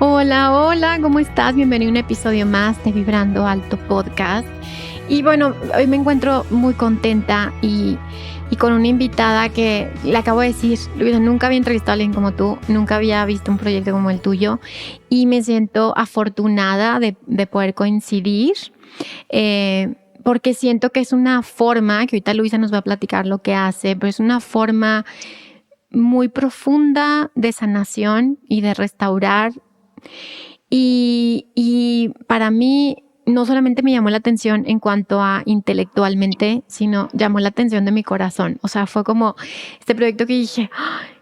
Hola, hola, ¿cómo estás? Bienvenido a un episodio más de Vibrando Alto Podcast. Y bueno, hoy me encuentro muy contenta y con una invitada que le acabo de decir, Luisa, nunca había entrevistado a alguien como tú, nunca había visto un proyecto como el tuyo y me siento afortunada de poder coincidir. Porque siento que es una forma, que ahorita Luisa nos va a platicar lo que hace, pero es una forma muy profunda de sanación y de restaurar. Y para mí no solamente me llamó la atención en cuanto a intelectualmente, sino llamó la atención de mi corazón. O sea, fue como este proyecto que dije,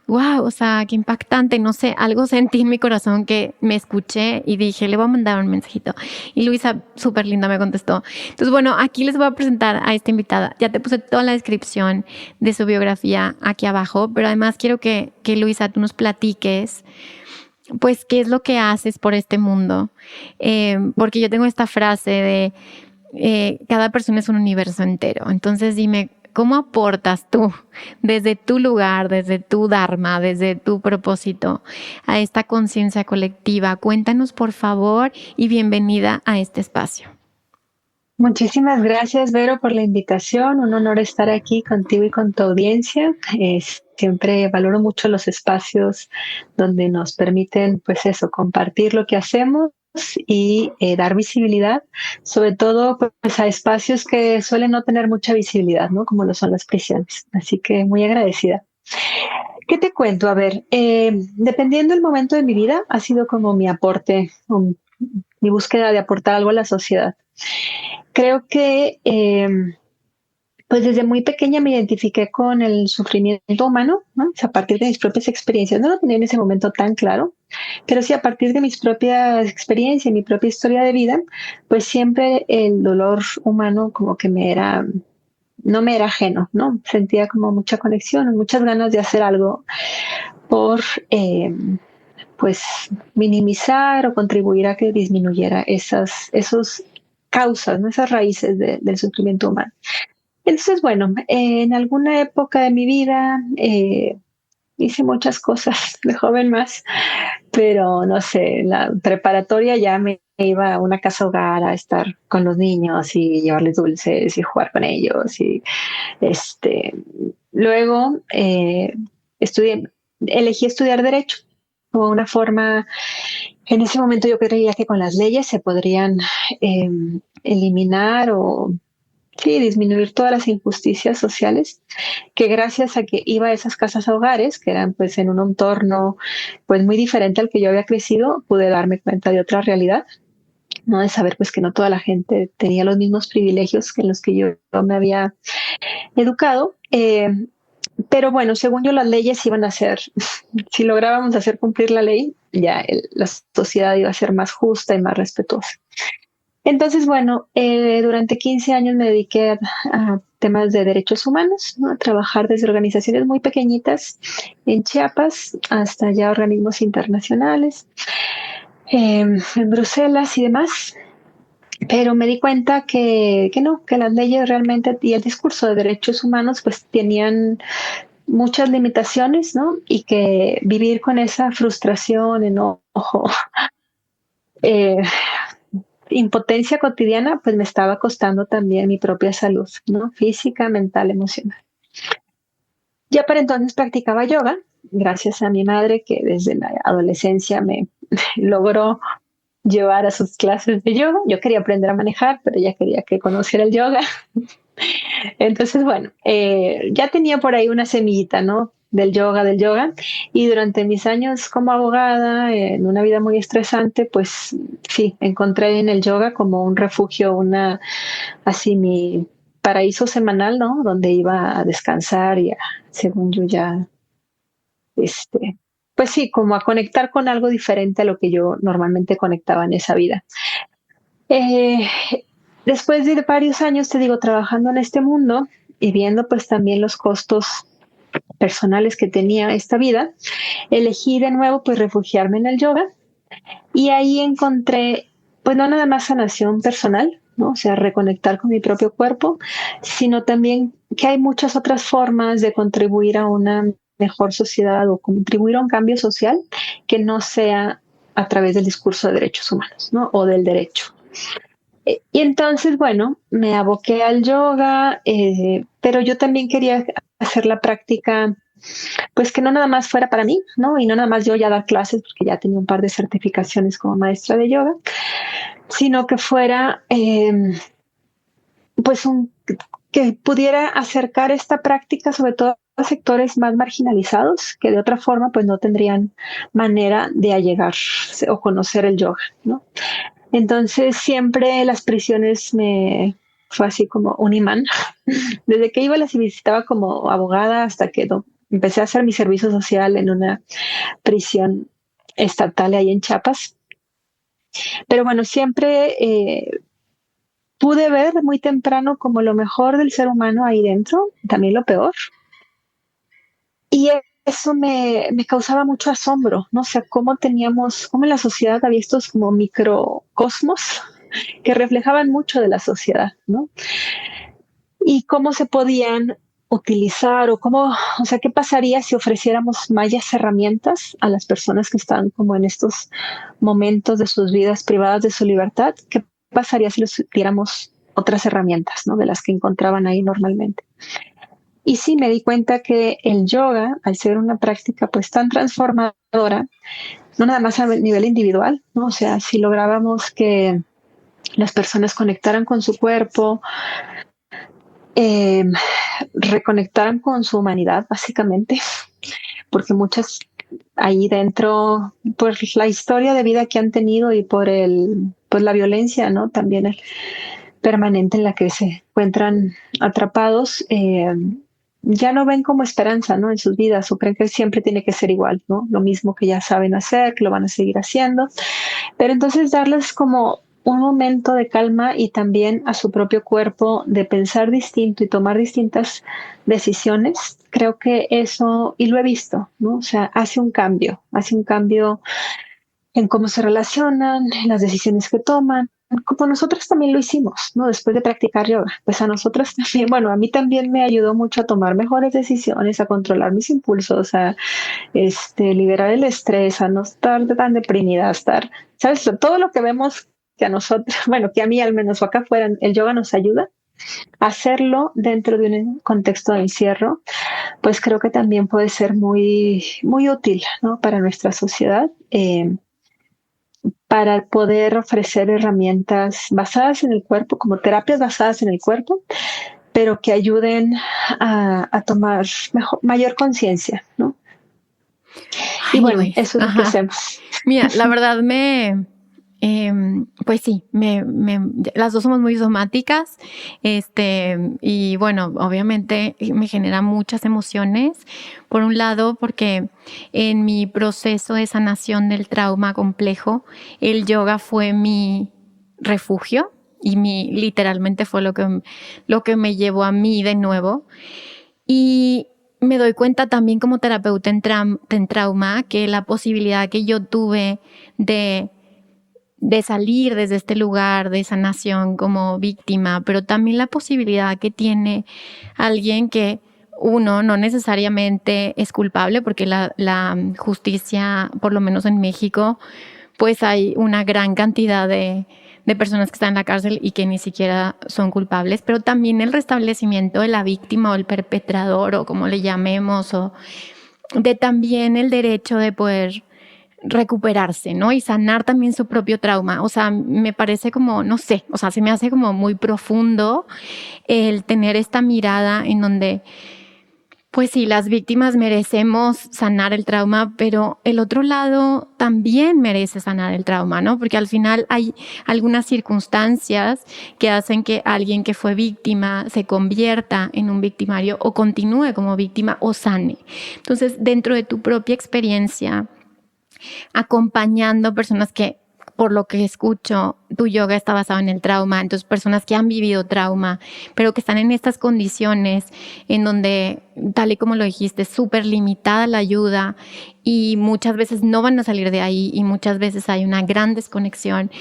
wow, o sea, qué impactante, no sé, algo sentí en mi corazón que me escuché y dije, le voy a mandar un mensajito. Y Luisa, súper linda, me contestó. Entonces, bueno, aquí les voy a presentar a esta invitada. Ya te puse toda la descripción de su biografía aquí abajo, pero además quiero que Luisa, tú nos platiques pues, ¿qué es lo que haces por este mundo? Porque yo tengo esta frase de cada persona es un universo entero. Entonces dime, ¿cómo aportas tú desde tu lugar, desde tu dharma, desde tu propósito a esta conciencia colectiva? Cuéntanos, por favor, y bienvenida a este espacio. Muchísimas gracias, Vero, por la invitación. Un honor estar aquí contigo y con tu audiencia. Siempre valoro mucho los espacios donde nos permiten, pues eso, compartir lo que hacemos y dar visibilidad, sobre todo pues a espacios que suelen no tener mucha visibilidad, ¿no? Como lo son las prisiones. Así que muy agradecida. ¿Qué te cuento? A ver, dependiendo del momento de mi vida, ha sido como mi aporte, mi búsqueda de aportar algo a la sociedad. Creo que pues desde muy pequeña me identifiqué con el sufrimiento humano, ¿no? O sea, a partir de mis propias experiencias. No lo tenía en ese momento tan claro, pero sí a partir de mis propias experiencias, mi propia historia de vida, pues siempre el dolor humano como que no me era ajeno, ¿no? Sentía como mucha conexión, muchas ganas de hacer algo por, pues, minimizar o contribuir a que disminuyera esos causas, ¿no? Esas raíces del sufrimiento humano. Entonces, bueno, en alguna época de mi vida hice muchas cosas de joven más, pero no sé, en la preparatoria ya me iba a una casa hogar a estar con los niños y llevarles dulces y jugar con ellos y este luego estudié, elegí estudiar derecho como una forma. En ese momento yo creía que con las leyes se podrían eh, eliminar o sí, disminuir todas las injusticias sociales, que gracias a que iba a esas casas a hogares, que eran pues en un entorno pues muy diferente al que yo había crecido, pude darme cuenta de otra realidad, ¿no? De saber pues que no toda la gente tenía los mismos privilegios en los que yo me había educado. Pero bueno, según yo las leyes iban a ser, si lográbamos hacer cumplir la ley, ya la sociedad iba a ser más justa y más respetuosa. Entonces, bueno, durante 15 años me dediqué a temas de derechos humanos, ¿no? A trabajar desde organizaciones muy pequeñitas en Chiapas hasta ya organismos internacionales, en Bruselas y demás. Pero me di cuenta que no, que las leyes realmente y el discurso de derechos humanos pues tenían muchas limitaciones, ¿no? Y que vivir con esa frustración, enojo, eh, impotencia cotidiana, pues me estaba costando también mi propia salud, ¿no? Física, mental, emocional. Ya para entonces practicaba yoga, gracias a mi madre que desde la adolescencia me logró llevar a sus clases de yoga. Yo quería aprender a manejar, pero ella quería que conociera el yoga. Entonces, bueno, ya tenía por ahí una semillita, ¿no? Del yoga. Y durante mis años como abogada, en una vida muy estresante, pues sí, encontré en el yoga como un refugio, así mi paraíso semanal, ¿no? Donde iba a descansar y según yo ya, este, pues sí, como a conectar con algo diferente a lo que yo normalmente conectaba en esa vida. Eh, Después de varios años, te digo, trabajando en este mundo y viendo pues también los costos personales que tenía esta vida, elegí de nuevo pues refugiarme en el yoga y ahí encontré pues no nada más sanación personal, ¿no? O sea, reconectar con mi propio cuerpo, sino también que hay muchas otras formas de contribuir a una mejor sociedad o contribuir a un cambio social que no sea a través del discurso de derechos humanos, ¿no? O del derecho. Y entonces, bueno, me aboqué al yoga, pero yo también quería hacer la práctica, pues que no nada más fuera para mí, ¿no? Y no nada más yo ya dar clases, porque ya tenía un par de certificaciones como maestra de yoga, sino que fuera, pues, que pudiera acercar esta práctica, sobre todo a sectores más marginalizados, que de otra forma, pues, no tendrían manera de allegar o conocer el yoga, ¿no? Entonces siempre las prisiones me fue así como un imán. Desde que iba las visitaba como abogada hasta que empecé a hacer mi servicio social en una prisión estatal ahí en Chiapas. Pero bueno, siempre pude ver muy temprano como lo mejor del ser humano ahí dentro, también lo peor. Y eso me causaba mucho asombro, ¿no? O sea, cómo en la sociedad había estos como microcosmos que reflejaban mucho de la sociedad, ¿no? Y cómo se podían utilizar o sea, qué pasaría si ofreciéramos mayas herramientas a las personas que están como en estos momentos de sus vidas privadas de su libertad, qué pasaría si les diéramos otras herramientas, ¿no? De las que encontraban ahí normalmente. Y sí, me di cuenta que el yoga, al ser una práctica pues tan transformadora, no nada más a nivel individual, ¿no? O sea, si lográbamos que las personas conectaran con su cuerpo, eh, reconectaran con su humanidad, básicamente, porque muchas ahí dentro, por la historia de vida que han tenido y por pues la violencia, ¿no? También el permanente en la que se encuentran atrapados, ya no ven como esperanza, ¿no? En sus vidas o creen que siempre tiene que ser igual, ¿no? Lo mismo que ya saben hacer, que lo van a seguir haciendo. Pero entonces darles como un momento de calma y también a su propio cuerpo de pensar distinto y tomar distintas decisiones, creo que eso, y lo he visto, ¿no? O sea, hace un cambio en cómo se relacionan, en las decisiones que toman, como nosotros también lo hicimos, ¿no? Después de practicar yoga, pues a nosotros también, bueno, a mí también me ayudó mucho a tomar mejores decisiones, a controlar mis impulsos, a liberar el estrés, a no estar tan deprimida, a estar, ¿sabes? Todo lo que vemos que a nosotros, bueno, que a mí al menos o acá afuera, el yoga nos ayuda a hacerlo dentro de un contexto de encierro, pues creo que también puede ser muy, muy útil, ¿no? Para nuestra sociedad. Para poder ofrecer herramientas basadas en el cuerpo, como terapias basadas en el cuerpo, pero que ayuden a tomar mayor conciencia, ¿no? Y Ay, bueno, Luis, eso es lo que ajá. hacemos. Mira, la verdad pues sí, las dos somos muy somáticas, y bueno, obviamente me genera muchas emociones. Por un lado, porque en mi proceso de sanación del trauma complejo, el yoga fue mi refugio y literalmente fue lo que me llevó a mí de nuevo. Y me doy cuenta también como terapeuta en trauma que la posibilidad que yo tuve de salir desde este lugar de sanación como víctima, pero también la posibilidad que tiene alguien que uno no necesariamente es culpable, porque la justicia, por lo menos en México, pues hay una gran cantidad de personas que están en la cárcel y que ni siquiera son culpables, pero también el restablecimiento de la víctima o el perpetrador o como le llamemos, o de también el derecho de poder recuperarse, ¿no? Y sanar también su propio trauma. O sea, me parece como, no sé, o sea, se me hace como muy profundo el tener esta mirada en donde, pues sí, las víctimas merecemos sanar el trauma, pero el otro lado también merece sanar el trauma, ¿no? Porque al final hay algunas circunstancias que hacen que alguien que fue víctima se convierta en un victimario o continúe como víctima o sane. Entonces, dentro de tu propia experiencia, acompañando personas que, por lo que escucho, tu yoga está basado en el trauma, entonces personas que han vivido trauma, pero que están en estas condiciones en donde, tal y como lo dijiste, es súper limitada la ayuda y muchas veces no van a salir de ahí y muchas veces hay una gran desconexión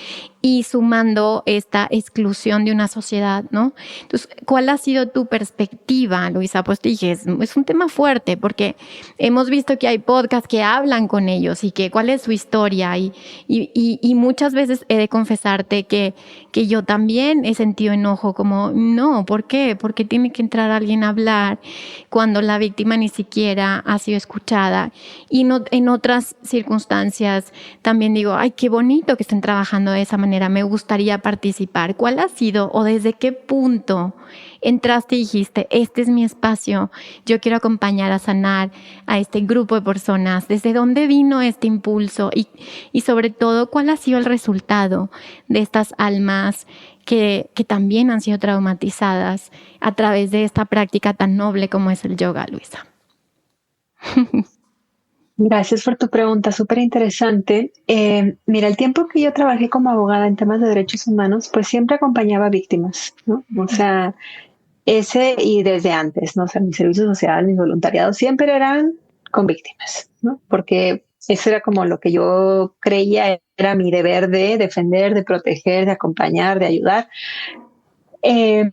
y sumando esta exclusión de una sociedad, ¿no? Entonces, ¿cuál ha sido tu perspectiva, Luisa? Pues dije, es un tema fuerte porque hemos visto que hay podcasts que hablan con ellos y que cuál es su historia y muchas veces he de confesarte que yo también he sentido enojo como, no, ¿por qué? ¿Por qué tiene que entrar alguien a hablar cuando la víctima ni siquiera ha sido escuchada? Y no, en otras circunstancias también digo, ay, qué bonito que estén trabajando de esa manera, me gustaría participar. ¿Cuál ha sido o desde qué punto entraste y dijiste, este es mi espacio, yo quiero acompañar a sanar a este grupo de personas? ¿Desde dónde vino este impulso? Y sobre todo, ¿cuál ha sido el resultado de estas almas que también han sido traumatizadas a través de esta práctica tan noble como es el yoga, Luisa? Gracias por tu pregunta, súper interesante. Mira, el tiempo que yo trabajé como abogada en temas de derechos humanos, pues siempre acompañaba a víctimas, ¿no? O sea, ese y desde antes, ¿no? O sea, mi servicio social, mis voluntariados siempre eran con víctimas, ¿no? Porque eso era como lo que yo creía era mi deber de defender, de proteger, de acompañar, de ayudar. Eh,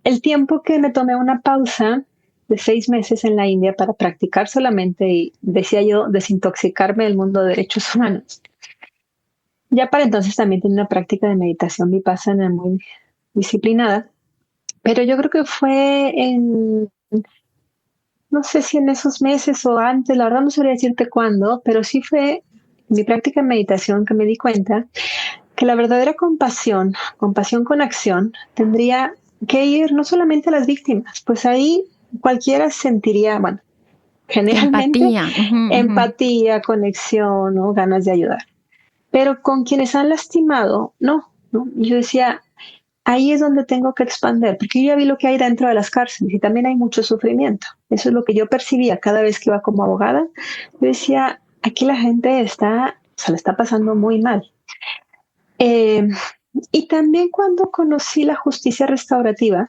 el tiempo que me tomé una pausa de 6 meses en la India para practicar solamente y decía yo desintoxicarme del mundo de derechos humanos. Ya para entonces también tenía una práctica de meditación vipassana muy disciplinada, pero yo creo que fue no sé si en esos meses o antes, la verdad no sabría decirte cuándo, pero sí fue mi práctica de meditación que me di cuenta que la verdadera compasión, compasión con acción, tendría que ir no solamente a las víctimas, pues ahí cualquiera sentiría, bueno, generalmente Empatía. empatía, conexión, ¿no? Ganas de ayudar. Pero con quienes han lastimado, no, ¿no? Yo decía, ahí es donde tengo que expandir, porque yo ya vi lo que hay dentro de las cárceles y también hay mucho sufrimiento. Eso es lo que yo percibía cada vez que iba como abogada. Yo decía, aquí la gente está, se le está pasando muy mal. Eh, y también cuando conocí la justicia restaurativa,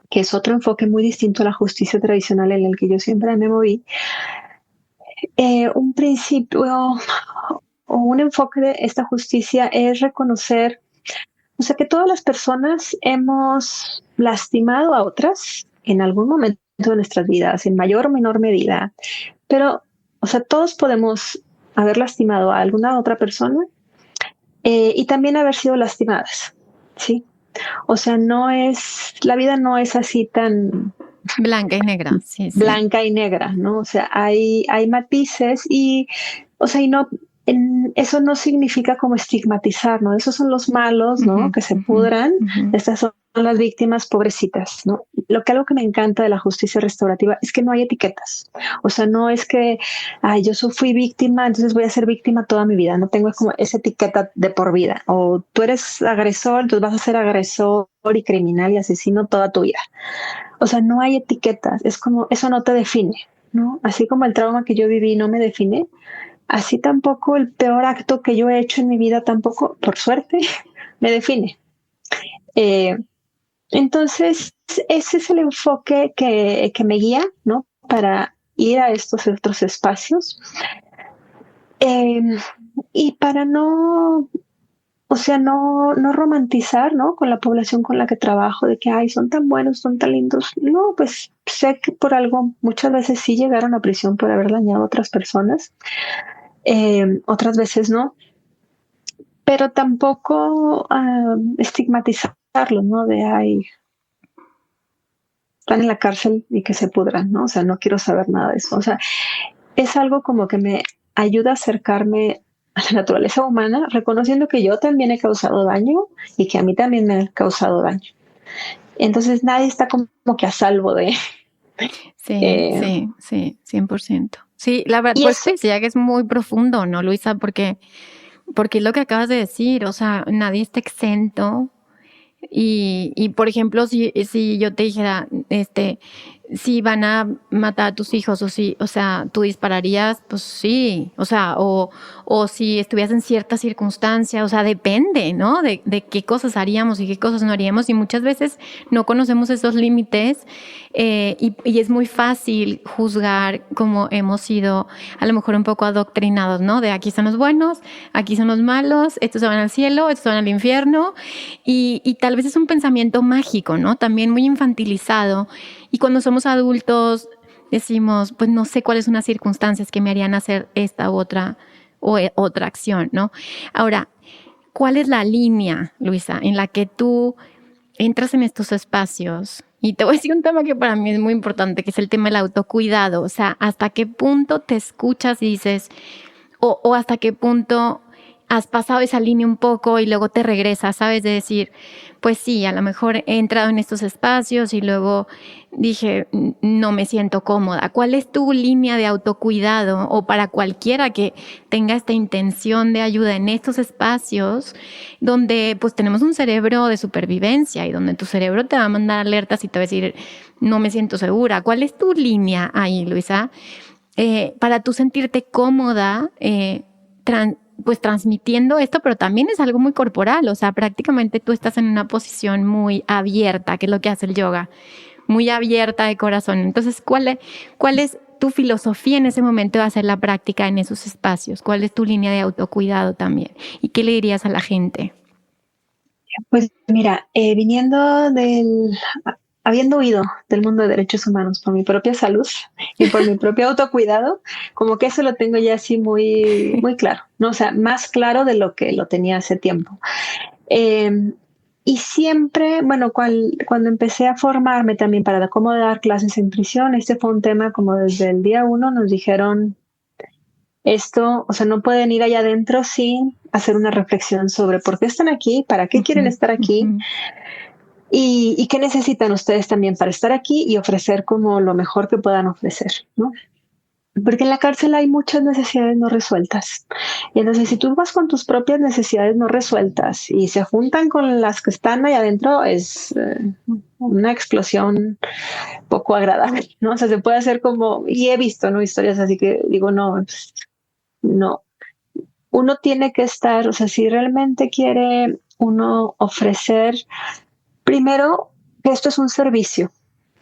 que es otro enfoque muy distinto a la justicia tradicional en el que yo siempre me moví, un principio o un enfoque de esta justicia es reconocer, o sea, que todas las personas hemos lastimado a otras en algún momento de nuestras vidas, en mayor o menor medida, pero, o sea, todos podemos haber lastimado a alguna otra persona y también haber sido lastimadas, ¿sí? O sea, no es, la vida no es así tan Blanca y negra, sí, sí. blanca y negra, ¿no? O sea, hay matices y, o sea, y no, eso no significa como estigmatizar, ¿no? Esos son los malos, ¿no? Que se pudran, estas son las víctimas pobrecitas, ¿no? Algo que me encanta de la justicia restaurativa es que no hay etiquetas. O sea, no es que, ay, yo fui víctima, entonces voy a ser víctima toda mi vida. No tengo como esa etiqueta de por vida. O tú eres agresor, entonces vas a ser agresor y criminal y asesino toda tu vida. O sea, no hay etiquetas, es como, eso no te define, ¿no? Así como el trauma que yo viví no me define, así tampoco el peor acto que yo he hecho en mi vida tampoco, por suerte, me define. Eh, entonces, ese es el enfoque que me guía, ¿no? Para ir a estos otros espacios. Eh, y para no, o sea, no romantizar, ¿no? Con la población con la que trabajo, de que, ay, son tan buenos, son tan lindos. No, pues sé que por algo muchas veces sí llegaron a prisión por haber dañado a otras personas, otras veces no, pero tampoco estigmatizarlo, ¿no? De, ay, están en la cárcel y que se pudran, ¿no? O sea, no quiero saber nada de eso. O sea, es algo como que me ayuda a acercarme a la naturaleza humana, reconociendo que yo también he causado daño y que a mí también me ha causado daño. Entonces nadie está como que a salvo de... Sí, sí, sí, 100%. Sí, la verdad, y pues eso, te decía que es muy profundo, ¿no, Luisa? Porque es lo que acabas de decir, o sea, nadie está exento. Y por ejemplo, si yo te dijera, si van a matar a tus hijos o sea, tú dispararías, pues sí, o sea, o si estuvieras en cierta circunstancia, o sea, depende, ¿no? De qué cosas haríamos y qué cosas no haríamos y muchas veces no conocemos esos límites y es muy fácil juzgar como hemos sido a lo mejor un poco adoctrinados, ¿no? De aquí son los buenos, aquí son los malos, estos se van al cielo, estos se van al infierno y tal vez es un pensamiento mágico, ¿no? También muy infantilizado y cuando somos adultos decimos, pues no sé cuáles son las circunstancias que me harían hacer esta u otra o otra acción, ¿no? Ahora, ¿cuál es la línea, Luisa, en la que tú entras en estos espacios? Y te voy a decir un tema que para mí es muy importante, que es el tema del autocuidado. O sea, ¿hasta qué punto te escuchas y dices, o hasta qué punto has pasado esa línea un poco y luego te regresas, ¿sabes? De decir, pues sí, a lo mejor he entrado en estos espacios y luego dije, no me siento cómoda. ¿Cuál es tu línea de autocuidado o para cualquiera que tenga esta intención de ayuda en estos espacios donde pues tenemos un cerebro de supervivencia y donde tu cerebro te va a mandar alertas y te va a decir, no me siento segura? ¿Cuál es tu línea ahí, Luisa? Para tú sentirte cómoda, pues transmitiendo esto, pero también es algo muy corporal, o sea, prácticamente tú estás en una posición muy abierta, que es lo que hace el yoga, muy abierta de corazón. Entonces, cuál es tu filosofía en ese momento de hacer la práctica en esos espacios? ¿Cuál es tu línea de autocuidado también? ¿Y qué le dirías a la gente? Pues mira, habiendo huido del mundo de derechos humanos por mi propia salud y por mi propio autocuidado, como que eso lo tengo ya así muy, muy claro, ¿no? O sea, más claro de lo que lo tenía hace tiempo. Eh, y siempre, bueno, cuando empecé a formarme también para cómo dar clases en prisión, este fue un tema como desde el día uno nos dijeron esto, o sea, no pueden ir allá adentro sin hacer una reflexión sobre por qué están aquí, para qué quieren estar aquí y qué necesitan ustedes también para estar aquí y ofrecer como lo mejor que puedan ofrecer, ¿no? Porque en la cárcel hay muchas necesidades no resueltas. Y entonces, si tú vas con tus propias necesidades no resueltas y se juntan con las que están ahí adentro, es una explosión poco agradable, ¿no? O sea, se puede hacer como, y he visto, ¿no? Historias así que digo, no, pues, no. Uno tiene que estar, o sea, si realmente quiere uno ofrecer, primero, que esto es un servicio,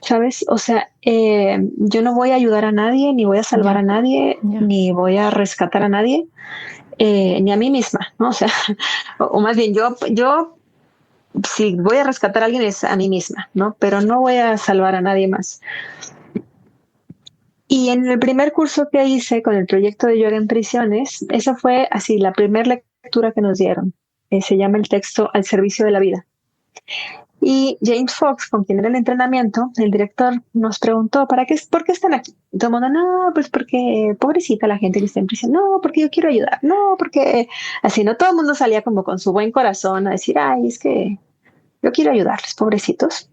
¿sabes? O sea, yo no voy a ayudar a nadie, ni voy a salvar a nadie, ni voy a rescatar a nadie, ni a mí misma, ¿no? O sea, o más bien yo, si voy a rescatar a alguien es a mí misma, ¿no? Pero no voy a salvar a nadie más. Y en el primer curso que hice con el proyecto de yoga en prisiones, esa fue así, la primera lectura que nos dieron. Se llama el texto Al servicio de la vida. Y James Fox, con quien era el entrenamiento, el director nos preguntó, ¿por qué están aquí? Y todo el mundo, no, pues porque pobrecita la gente que está en prisión, no, porque yo quiero ayudar, no, porque así, no, todo el mundo salía como con su buen corazón a decir, ay, es que yo quiero ayudarles, pobrecitos.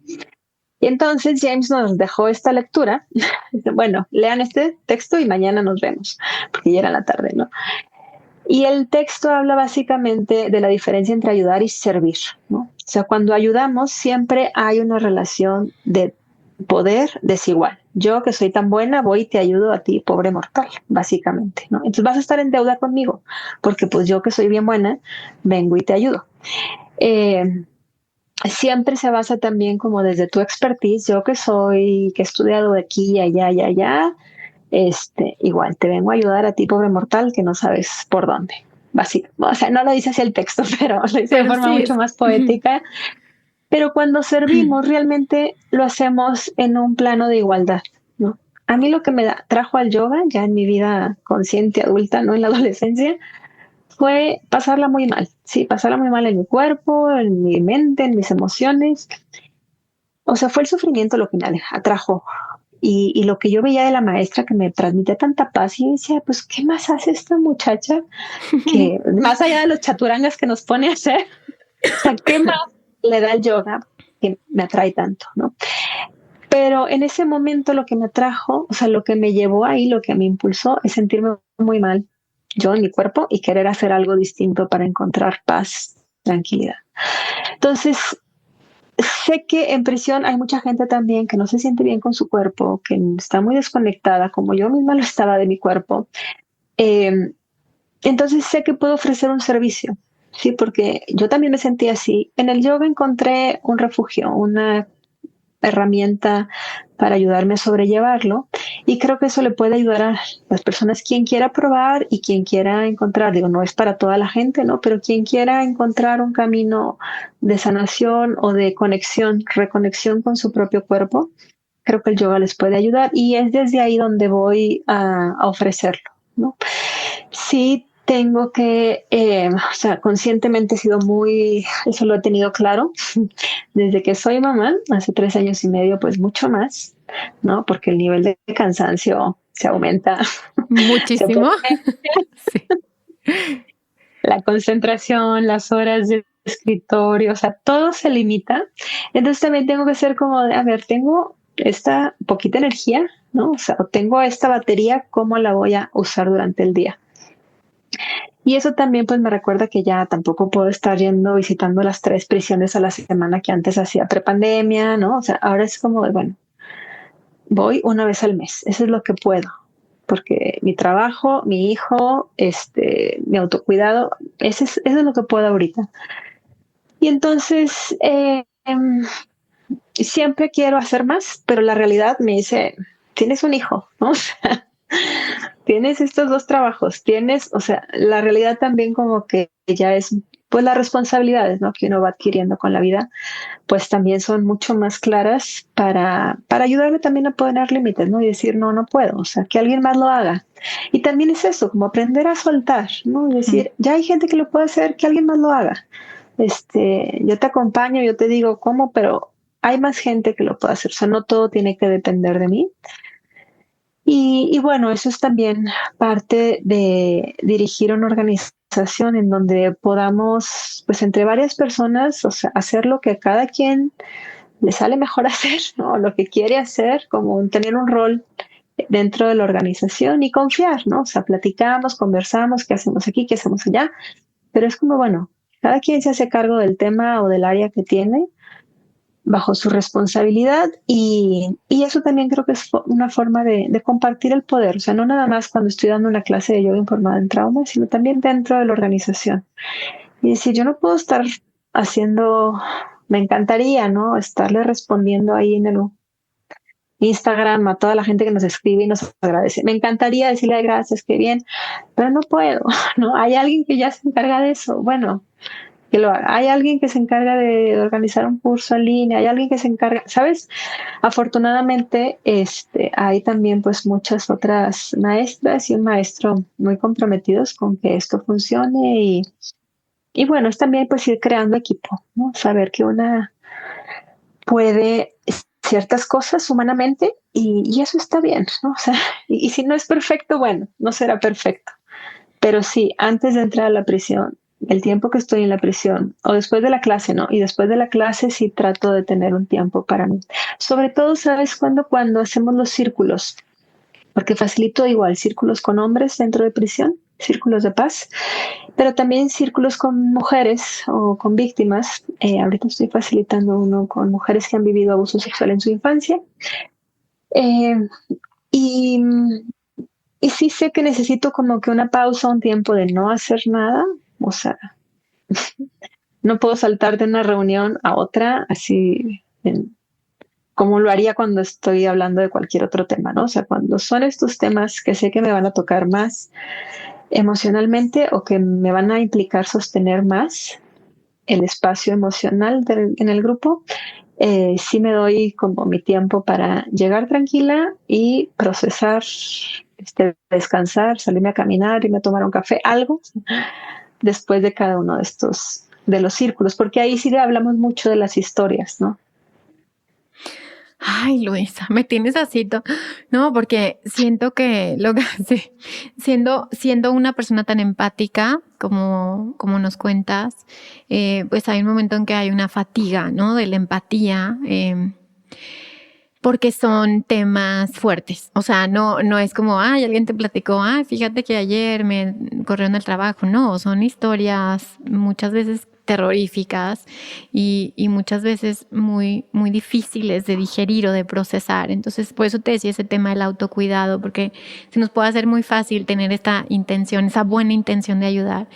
Y entonces James nos dejó esta lectura. Bueno, lean este texto y mañana nos vemos, porque ya era la tarde, ¿no? Y el texto habla básicamente de la diferencia entre ayudar y servir, ¿no? O sea, cuando ayudamos siempre hay una relación de poder desigual. Yo que soy tan buena voy y te ayudo a ti, pobre mortal, básicamente, ¿no? Entonces vas a estar en deuda conmigo, porque pues yo que soy bien buena, vengo y te ayudo. Siempre se basa también como desde tu expertise, yo que he estudiado de aquí y allá y allá, igual te vengo a ayudar a ti, pobre mortal, que no sabes por dónde. Básico. O sea, no lo dice así el texto, pero lo dice de forma mucho más poética. Pero cuando servimos, realmente lo hacemos en un plano de igualdad, ¿no? A mí lo que me trajo al yoga, ya en mi vida consciente adulta, no en la adolescencia, fue pasarla muy mal. Sí, pasarla muy mal en mi cuerpo, en mi mente, en mis emociones. O sea, fue el sufrimiento lo que me atrajo y lo que yo veía de la maestra que me transmitía tanta paz y decía, pues, ¿qué más hace esta muchacha? Que más allá de los chaturangas que nos pone a hacer, o sea, ¿qué más le da el yoga que me atrae tanto, ¿no? Pero en ese momento lo que me atrajo, o sea, lo que me llevó ahí, lo que me impulsó es sentirme muy mal yo en mi cuerpo y querer hacer algo distinto para encontrar paz, tranquilidad. Entonces, sé que en prisión hay mucha gente también que no se siente bien con su cuerpo, que está muy desconectada, como yo misma lo estaba de mi cuerpo. Eh, entonces sé que puedo ofrecer un servicio, sí, porque yo también me sentí así. En el yoga encontré un refugio, una herramienta para ayudarme a sobrellevarlo y creo que eso le puede ayudar a las personas quien quiera probar y quien quiera encontrar, digo, no es para toda la gente, ¿no? Pero quien quiera encontrar un camino de sanación o de conexión, reconexión con su propio cuerpo, creo que el yoga les puede ayudar y es desde ahí donde voy a ofrecerlo, ¿no? Sí tengo que, o sea, conscientemente he sido muy, eso lo he tenido claro, desde que soy mamá, hace 3 años y medio, pues mucho más, ¿no? Porque el nivel de cansancio se aumenta, se Muchísimo. puede, Sí. la concentración, las horas de escritorio, o sea, todo se limita. Entonces también tengo que ser como, a ver, tengo esta poquita energía, ¿no? O sea, o tengo esta batería, ¿cómo la voy a usar durante el día? Y eso también pues me recuerda que ya tampoco puedo estar yendo visitando las 3 prisiones a la semana que antes hacía prepandemia, ¿no? O sea, ahora es como de, bueno, voy una vez al mes, eso es lo que puedo, porque mi trabajo, mi hijo, mi autocuidado, eso es lo que puedo ahorita. Y entonces, siempre quiero hacer más, pero la realidad me dice, tienes un hijo, ¿no? Tienes estos 2 trabajos, tienes, o sea, la realidad también como que ya es, pues las responsabilidades, ¿no? Que uno va adquiriendo con la vida, pues también son mucho más claras para ayudarme también a poner límites, ¿no? Y decir, no, no puedo, o sea, que alguien más lo haga. Y también es eso, como aprender a soltar, ¿no? Y decir, ya hay gente que lo puede hacer, que alguien más lo haga. Yo te acompaño, yo te digo cómo, pero hay más gente que lo puede hacer, o sea, no todo tiene que depender de mí. Y bueno, eso es también parte de dirigir una organización en donde podamos, pues entre varias personas, o sea, hacer lo que a cada quien le sale mejor hacer, ¿no? Lo que quiere hacer, como tener un rol dentro de la organización y confiar, ¿no? O sea, platicamos, conversamos, qué hacemos aquí, qué hacemos allá, pero es como, bueno, cada quien se hace cargo del tema o del área que tiene bajo su responsabilidad y eso también creo que es una forma de compartir el poder, o sea, no nada más cuando estoy dando una clase de yoga informada en trauma, sino también dentro de la organización. Y decir, yo no puedo estar haciendo, me encantaría, ¿no? Estarle respondiendo ahí en el Instagram a toda la gente que nos escribe y nos agradece. Me encantaría decirle gracias, qué bien, pero no puedo, ¿no? Hay alguien que ya se encarga de eso. Bueno, que lo haga. Hay alguien que se encarga de organizar un curso en línea, hay alguien que se encarga, ¿sabes? Afortunadamente, hay también pues muchas otras maestras y un maestro muy comprometidos con que esto funcione y bueno, es también pues ir creando equipo, ¿no? Saber que una puede ciertas cosas humanamente y eso está bien, ¿no? O sea, y si no es perfecto, bueno, no será perfecto. Pero sí, antes de entrar a la prisión, el tiempo que estoy en la prisión, o después de la clase, ¿no? Y después de la clase sí trato de tener un tiempo para mí. Sobre todo, ¿sabes cuándo? Cuando hacemos los círculos, porque facilito igual círculos con hombres dentro de prisión, círculos de paz, pero también círculos con mujeres o con víctimas. Ahorita estoy facilitando uno con mujeres que han vivido abuso sexual en su infancia. Eh, y y sí sé que necesito como que una pausa, un tiempo de no hacer nada. O sea, no puedo saltar de una reunión a otra así como lo haría cuando estoy hablando de cualquier otro tema, ¿no? O sea, cuando son estos temas que sé que me van a tocar más emocionalmente o que me van a implicar sostener más el espacio emocional en el grupo, sí me doy como mi tiempo para llegar tranquila y procesar, descansar, salirme a caminar, irme a tomar un café, algo después de cada uno de estos, de los círculos, porque ahí sí hablamos mucho de las historias, ¿no? Ay, Luisa, me tienes así, no, porque siento que lo que sí, siendo una persona tan empática como nos cuentas, pues hay un momento en que hay una fatiga, ¿no? De la empatía, porque son temas fuertes. O sea, no es como, ay, alguien te platicó, ay, fíjate que ayer me corrieron del trabajo. No, son historias muchas veces terroríficas y muchas veces muy, muy difíciles de digerir o de procesar. Entonces, por eso te decía ese tema del autocuidado, porque se nos puede hacer muy fácil tener esta intención, esa buena intención de ayudar.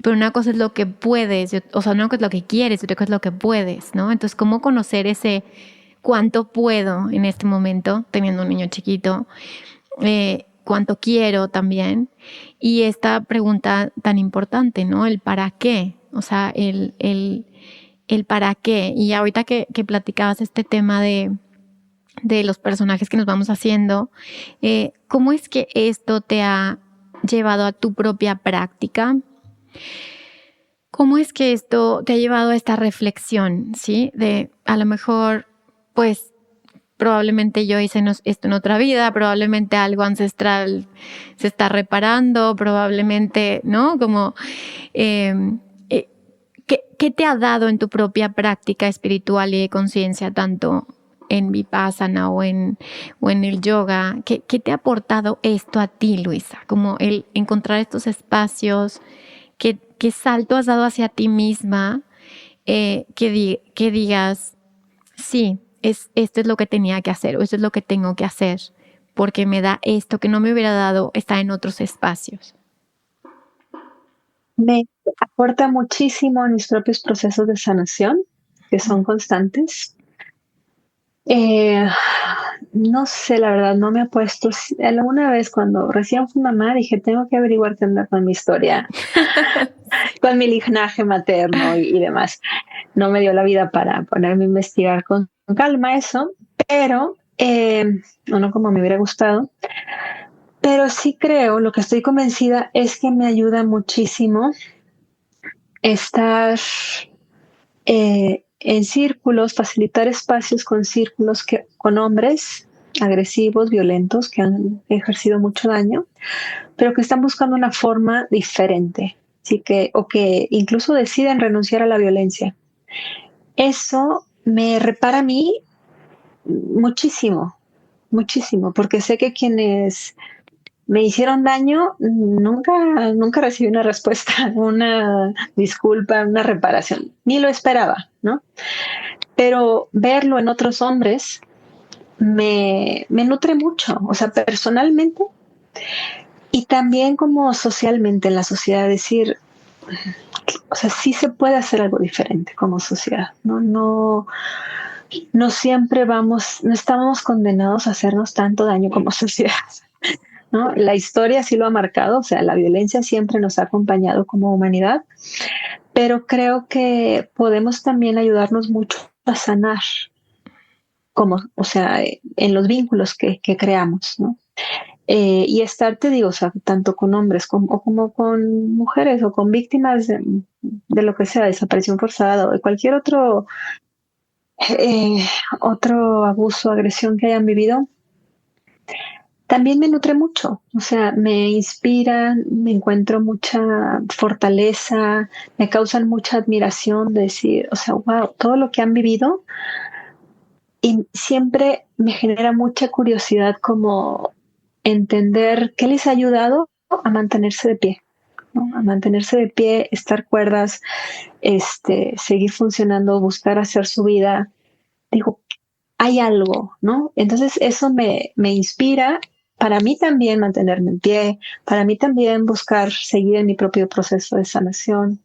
Pero una cosa es lo que puedes, o sea, una cosa es lo que quieres, otra cosa es lo que puedes, ¿no? Entonces, ¿cómo conocer ese cuánto puedo en este momento, teniendo un niño chiquito? Cuánto quiero también, y esta pregunta tan importante, ¿no? El para qué, o sea, el para qué. Y ahorita que platicabas este tema de los personajes que nos vamos haciendo, ¿cómo es que esto te ha llevado a tu propia práctica? ¿Cómo es que esto te ha llevado a esta reflexión, sí? De a lo mejor, pues, probablemente yo hice esto en otra vida, probablemente algo ancestral se está reparando, probablemente, ¿no? Como, eh, eh, ¿qué te ha dado en tu propia práctica espiritual y de conciencia, tanto en Vipassana o en el yoga? ¿Qué te ha aportado esto a ti, Luisa? Como el encontrar estos espacios, ¿qué salto has dado hacia ti misma? Que digas, sí, esto es lo que tenía que hacer o esto es lo que tengo que hacer porque me da esto que no me hubiera dado estar en otros espacios. Me aporta muchísimo en mis propios procesos de sanación, que son constantes. Eh, no sé, la verdad, no me ha puesto. Alguna vez cuando recién fui mamá dije, tengo que averiguar qué onda con mi historia, con mi linaje materno y demás. No me dio la vida para ponerme a investigar con calma eso, pero no como me hubiera gustado. Pero sí creo, lo que estoy convencida es que me ayuda muchísimo estar en círculos, facilitar espacios con círculos con hombres agresivos, violentos, que han ejercido mucho daño, pero que están buscando una forma diferente, ¿sí? O que incluso deciden renunciar a la violencia. Eso me repara a mí muchísimo, muchísimo, porque sé que quienes me hicieron daño, nunca recibí una respuesta, una disculpa, una reparación. Ni lo esperaba, ¿no? Pero verlo en otros hombres me nutre mucho, o sea, personalmente y también como socialmente en la sociedad, decir, o sea, sí se puede hacer algo diferente como sociedad, ¿no? No siempre no estamos condenados a hacernos tanto daño como sociedad. ¿No? La historia sí lo ha marcado, o sea, la violencia siempre nos ha acompañado como humanidad, pero creo que podemos también ayudarnos mucho a sanar, como, o sea, en los vínculos que creamos, ¿no? Y estar, te digo, o sea, tanto con hombres como con mujeres o con víctimas de lo que sea, desaparición forzada o de cualquier eh, otro abuso, agresión que hayan vivido, también me nutre mucho, o sea, me inspiran, me encuentro mucha fortaleza, me causan mucha admiración de decir, o sea, wow, todo lo que han vivido y siempre me genera mucha curiosidad como entender qué les ha ayudado a mantenerse de pie, ¿no? A mantenerse de pie, estar cuerdas, seguir funcionando, buscar hacer su vida. Digo, hay algo, ¿no? Entonces eso me inspira para mí también mantenerme en pie, para mí también buscar seguir en mi propio proceso de sanación.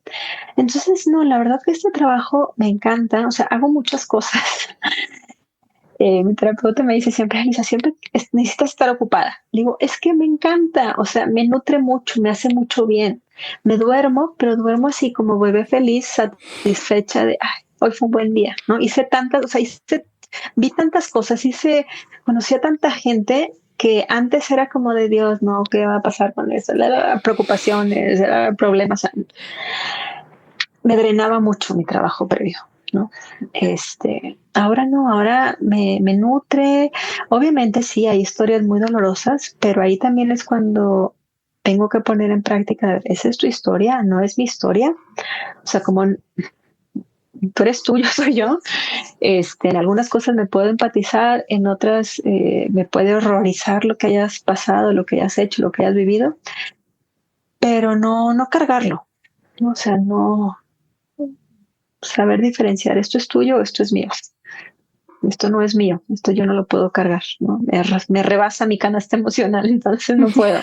Entonces, no, la verdad que este trabajo me encanta, o sea, hago muchas cosas. Mi terapeuta me dice siempre, Elisa, siempre necesitas estar ocupada. Digo, es que me encanta, o sea, me nutre mucho, me hace mucho bien. Me duermo, pero duermo así como bebé feliz, satisfecha de, ay, hoy fue un buen día, ¿no? Hice tantas, o sea, vi tantas cosas, conocí a tanta gente que antes era como de Dios, ¿no? ¿Qué va a pasar con eso? Preocupaciones, problemas. Me drenaba mucho mi trabajo previo, ¿no? Ahora no, ahora me nutre. Obviamente sí, hay historias muy dolorosas, pero ahí también es cuando tengo que poner en práctica, esa es tu historia, no es mi historia. O sea, como tú eres tú, yo soy yo. En algunas cosas me puedo empatizar, en otras me puede horrorizar lo que hayas pasado, lo que hayas hecho, lo que hayas vivido, pero no cargarlo. ¿No? O sea, no, saber diferenciar, esto es tuyo o esto es mío. Esto no es mío, esto yo no lo puedo cargar, ¿no? Me rebasa mi canasta emocional, entonces no puedo.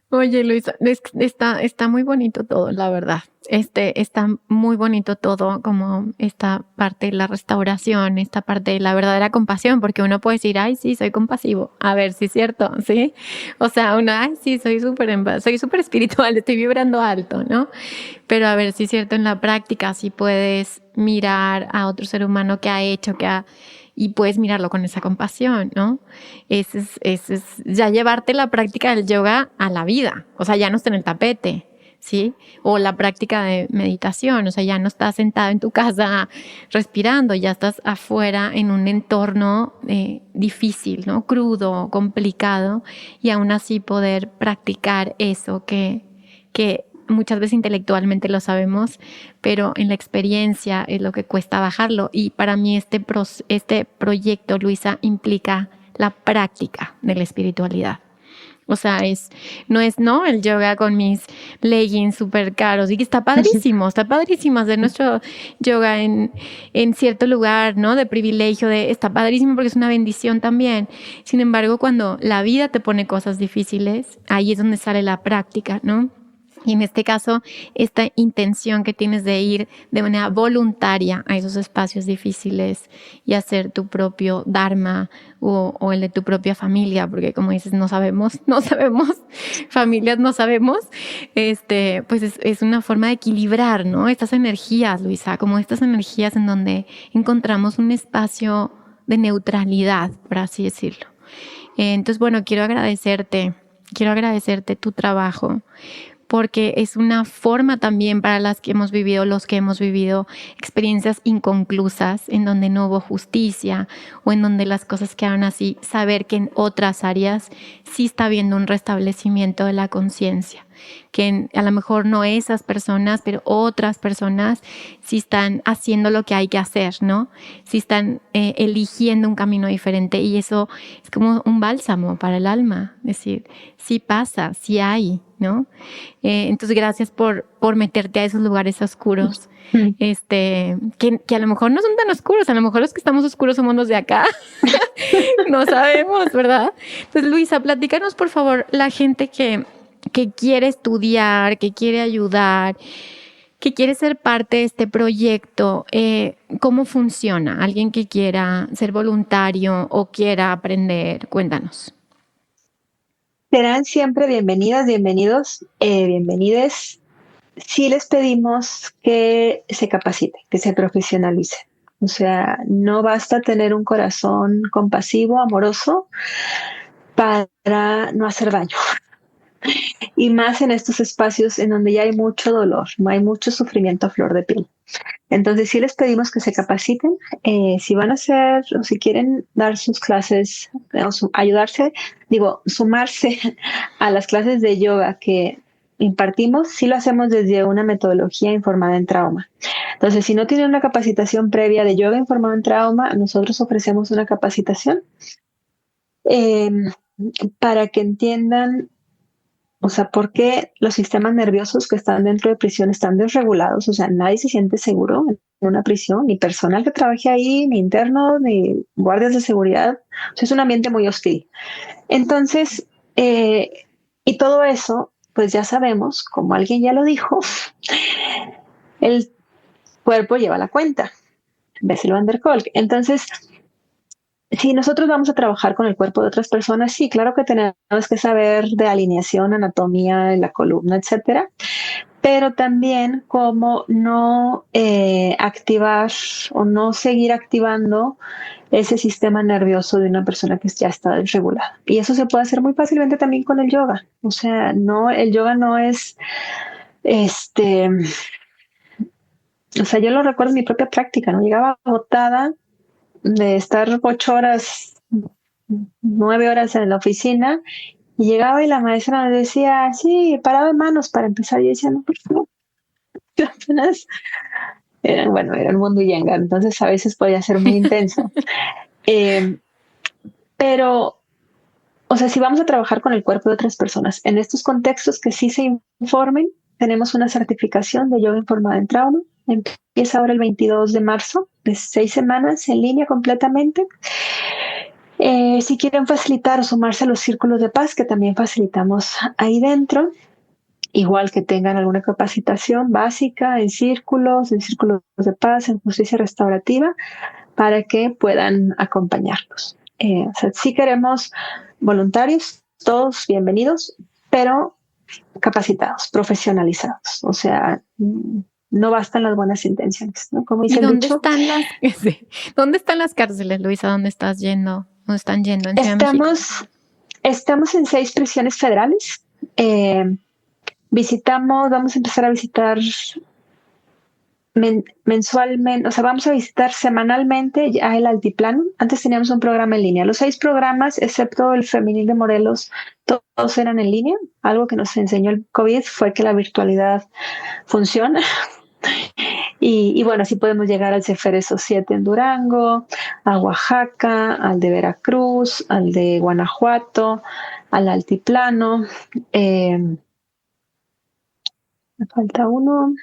Oye, Luisa, está muy bonito todo, la verdad. Está muy bonito todo, como esta parte de la restauración, esta parte de la verdadera compasión, porque uno puede decir, ay, sí, soy compasivo. A ver, sí es cierto, ¿sí? O sea, uno, ay, sí, soy súper espiritual, estoy vibrando alto, ¿no? Pero a ver, sí es cierto, en la práctica, sí puedes mirar a otro ser humano que ha hecho, y puedes mirarlo con esa compasión, ¿no? Ese es ya llevarte la práctica del yoga a la vida, o sea, ya no está en el tapete, ¿sí? O la práctica de meditación, o sea, ya no estás sentado en tu casa respirando, ya estás afuera en un entorno difícil, ¿no? Crudo, complicado, y aún así poder practicar eso que muchas veces intelectualmente lo sabemos, pero en la experiencia es lo que cuesta bajarlo. Y para mí este proyecto, Luisa, implica la práctica de la espiritualidad. O sea, no es el yoga con mis leggings súper caros y que está padrísimo hacer nuestro yoga en cierto lugar, ¿no? De privilegio, está padrísimo porque es una bendición también. Sin embargo, cuando la vida te pone cosas difíciles, ahí es donde sale la práctica, ¿no? Y en este caso, esta intención que tienes de ir de manera voluntaria a esos espacios difíciles y hacer tu propio dharma o el de tu propia familia, porque como dices, no sabemos, familias no sabemos, pues es una forma de equilibrar, ¿no? Estas energías, Luisa, como estas energías en donde encontramos un espacio de neutralidad, por así decirlo. Entonces, bueno, quiero agradecerte tu trabajo, porque es una forma también para los que hemos vivido experiencias inconclusas en donde no hubo justicia o en donde las cosas quedaron así, saber que en otras áreas sí está habiendo un restablecimiento de la conciencia, que a lo mejor no esas personas, pero otras personas sí están haciendo lo que hay que hacer, ¿no? Sí están eligiendo un camino diferente, y eso es como un bálsamo para el alma, es decir, sí pasa, sí hay, ¿no? Entonces, gracias por meterte a esos lugares oscuros, que a lo mejor no son tan oscuros, a lo mejor los que estamos oscuros somos los de acá, no sabemos, ¿verdad? Entonces, Luisa, platícanos, por favor, la gente que quiere estudiar, que quiere ayudar, que quiere ser parte de este proyecto, ¿cómo funciona? Alguien que quiera ser voluntario o quiera aprender, cuéntanos. Serán siempre bienvenidas, bienvenidos, bienvenides. Sí les pedimos que se capaciten, que se profesionalicen. O sea, no basta tener un corazón compasivo, amoroso, para no hacer daño. Y más en estos espacios en donde ya hay mucho dolor, no hay mucho sufrimiento a flor de piel. Entonces sí les pedimos que se capaciten, si van a hacer o si quieren dar sus clases, ayudarse, sumarse a las clases de yoga que impartimos, sí lo hacemos desde una metodología informada en trauma. Entonces, si no tienen una capacitación previa de yoga informado en trauma, nosotros ofrecemos una capacitación eh, para que entiendan, o sea, por qué los sistemas nerviosos que están dentro de prisión están desregulados. O sea, nadie se siente seguro en una prisión, ni personal que trabaje ahí, ni internos, ni guardias de seguridad. O sea, es un ambiente muy hostil. Entonces, y todo eso, pues ya sabemos, como alguien ya lo dijo, el cuerpo lleva la cuenta. Bessel van der Kolk. Entonces, si nosotros vamos a trabajar con el cuerpo de otras personas, sí, claro que tenemos que saber de alineación, anatomía de la columna, etcétera, pero también cómo no activar o no seguir activando ese sistema nervioso de una persona que ya está desregulada. Y eso se puede hacer muy fácilmente también con el yoga. O sea, no, el yoga no es este, o sea, yo lo recuerdo en mi propia práctica, ¿no? Llegaba agotada de estar 8 horas, 9 horas en la oficina, y llegaba y la maestra me decía, sí, parado de manos para empezar. Y yo decía, no, por favor, yo apenas era un mundo yenga, entonces a veces podía ser muy intenso. Eh, pero, o sea, si vamos a trabajar con el cuerpo de otras personas en estos contextos que sí se informen, tenemos una certificación de yoga informada en trauma Empieza ahora el 22 de marzo, de 6 semanas en línea completamente. Si quieren facilitar o sumarse a los círculos de paz, que también facilitamos ahí dentro, igual que tengan alguna capacitación básica en círculos de paz, en justicia restaurativa, para que puedan acompañarnos. O sea, sí queremos voluntarios, todos bienvenidos, pero capacitados, profesionalizados. O sea, no bastan las buenas intenciones, ¿no? Como dice ¿Y el dónde dicho. están las, sí, dónde están las cárceles, Luisa? ¿Dónde estás yendo? ¿Dónde están yendo? ¿En Ciudad de México? Estamos en 6 prisiones federales. Vamos a empezar a visitar mensualmente, o sea, vamos a visitar semanalmente ya el altiplano. Antes teníamos un programa en línea. Los 6 programas, excepto el femenil de Morelos, todos eran en línea. Algo que nos enseñó el COVID fue que la virtualidad funciona. Y bueno, así podemos llegar al Ceferezo 7 en Durango, a Oaxaca, al de Veracruz, al de Guanajuato, al altiplano. Me falta uno.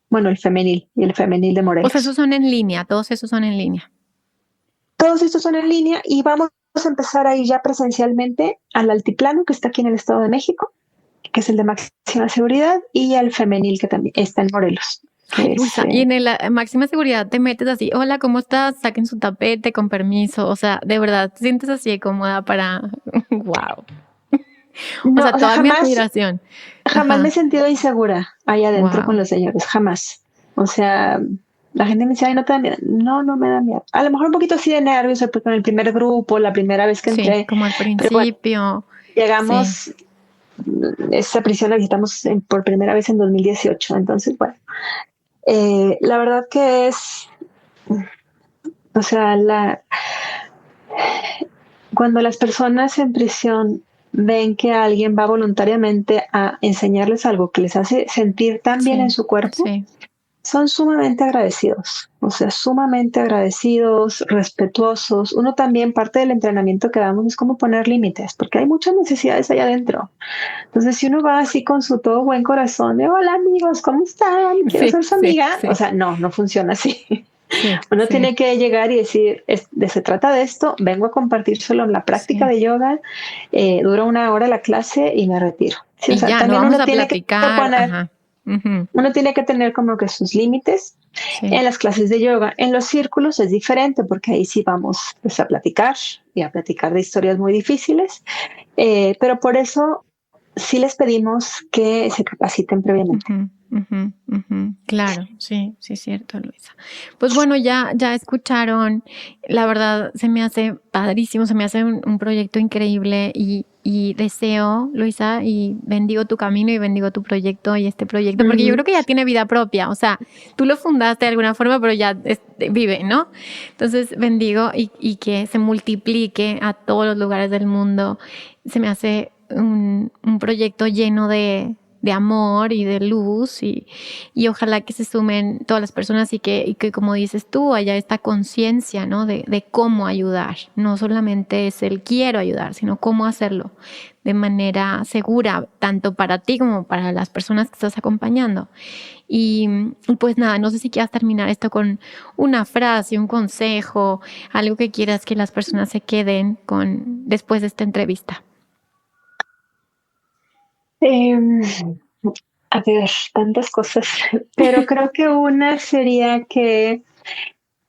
Bueno, el femenil y el femenil de O sea, esos Morelos. son en línea, todos esos son en línea. Todos estos son en línea y vamos a empezar a ir ya presencialmente al altiplano, que está aquí en el Estado de México, que es el de máxima seguridad, y al femenil, que también está en Morelos. Ay, Luisa, y en la máxima seguridad te metes así, hola, ¿cómo estás? Saquen su tapete con permiso. O sea, de verdad, te sientes así cómoda para, wow. O No, sea, o sea, toda mi jamás admiración. me he Ajá, sentido insegura ahí adentro con wow. los señores, jamás. O sea, la gente me dice, ay, no te da miedo. No, no me da miedo. A lo mejor un poquito así de nervios, porque en el primer grupo, la primera vez que Sí, entré, como al pero bueno, principio. Sí. llegamos, esa prisión la visitamos por primera vez en 2018. Entonces, bueno, la verdad que es, o sea, cuando las personas en prisión ven que alguien va voluntariamente a enseñarles algo que les hace sentir tan bien en Sí, su cuerpo, sí. son sumamente agradecidos, o sea, sumamente agradecidos, respetuosos. Uno también, parte del entrenamiento que damos es cómo poner límites, porque hay muchas necesidades allá adentro. Entonces, si uno va así con su todo buen corazón de, hola amigos, ¿cómo están? Quiero Sí, ser su sí, amiga. O sí, sea, no, no funciona así. sí, Uno sí, tiene que llegar y decir, se trata de esto, vengo a compartir solo en la práctica sí. de yoga, dura 1 hora la clase y me retiro. Sí, o Y sea, ya, no también vamos uno a tiene que platicar. poner, Ajá. Ujú, uno tiene que tener como que sus límites sí. en las clases de yoga. En los círculos es diferente porque ahí sí vamos pues, a platicar y a platicar de historias muy difíciles, pero por eso sí les pedimos que se capaciten previamente. Ujú, ujú, ujú. Claro, sí, sí, es cierto, Luisa. Pues bueno, ya escucharon, la verdad se me hace padrísimo, se me hace un proyecto increíble y deseo, Luisa, y bendigo tu camino y bendigo tu proyecto y este proyecto, porque yo Mm, creo que ya tiene vida propia, o sea, tú lo fundaste de alguna forma, pero ya vive, ¿no? Entonces bendigo y que se multiplique a todos los lugares del mundo. Se me hace un proyecto lleno de amor y de luz y ojalá que se sumen todas las personas y que como dices tú, haya esta conciencia, ¿no? De cómo ayudar. No solamente es el quiero ayudar, sino cómo hacerlo de manera segura, tanto para ti como para las personas que estás acompañando. Y pues nada, no sé si quieras terminar esto con una frase, un consejo, algo que quieras que las personas se queden con después de esta entrevista. eh, a ver, tantas cosas, pero creo que una sería que,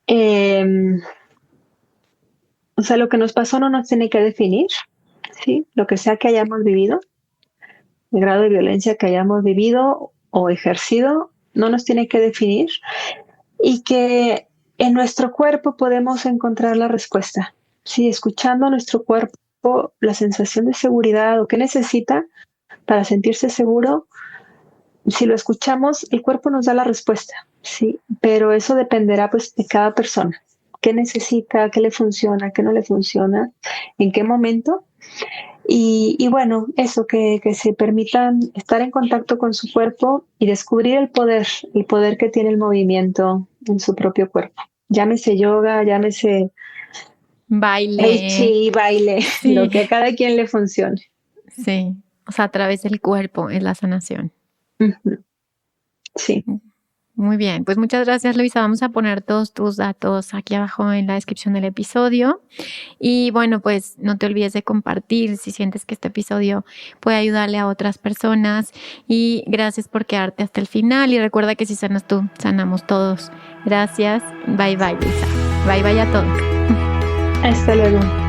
eh, o sea, lo que nos pasó no nos tiene que definir, ¿sí? Lo que sea que hayamos vivido, el grado de violencia que hayamos vivido o ejercido, no nos tiene que definir y que en nuestro cuerpo podemos encontrar la respuesta. Sí, escuchando a nuestro cuerpo la sensación de seguridad o qué necesita para sentirse seguro, si lo escuchamos, el cuerpo nos da la respuesta, sí, pero eso dependerá pues de cada persona. ¿Qué necesita? ¿Qué le funciona? ¿Qué no le funciona? ¿En qué momento? Y bueno, eso, que se permitan estar en contacto con su cuerpo y descubrir el poder que tiene el movimiento en su propio cuerpo. Llámese yoga, llámese tai Baile, chi, baile, lo sí, que a cada quien le funcione. sí. O sea, a través del cuerpo es la sanación. Uh -huh. Sí. Muy bien, pues muchas gracias, Luisa. Vamos a poner todos tus datos aquí abajo en la descripción del episodio. Y bueno, pues no te olvides de compartir si sientes que este episodio puede ayudarle a otras personas. Y gracias por quedarte hasta el final. Y recuerda que si sanas tú, sanamos todos. Gracias. Bye bye, Luisa. Bye bye a todos. Hasta luego.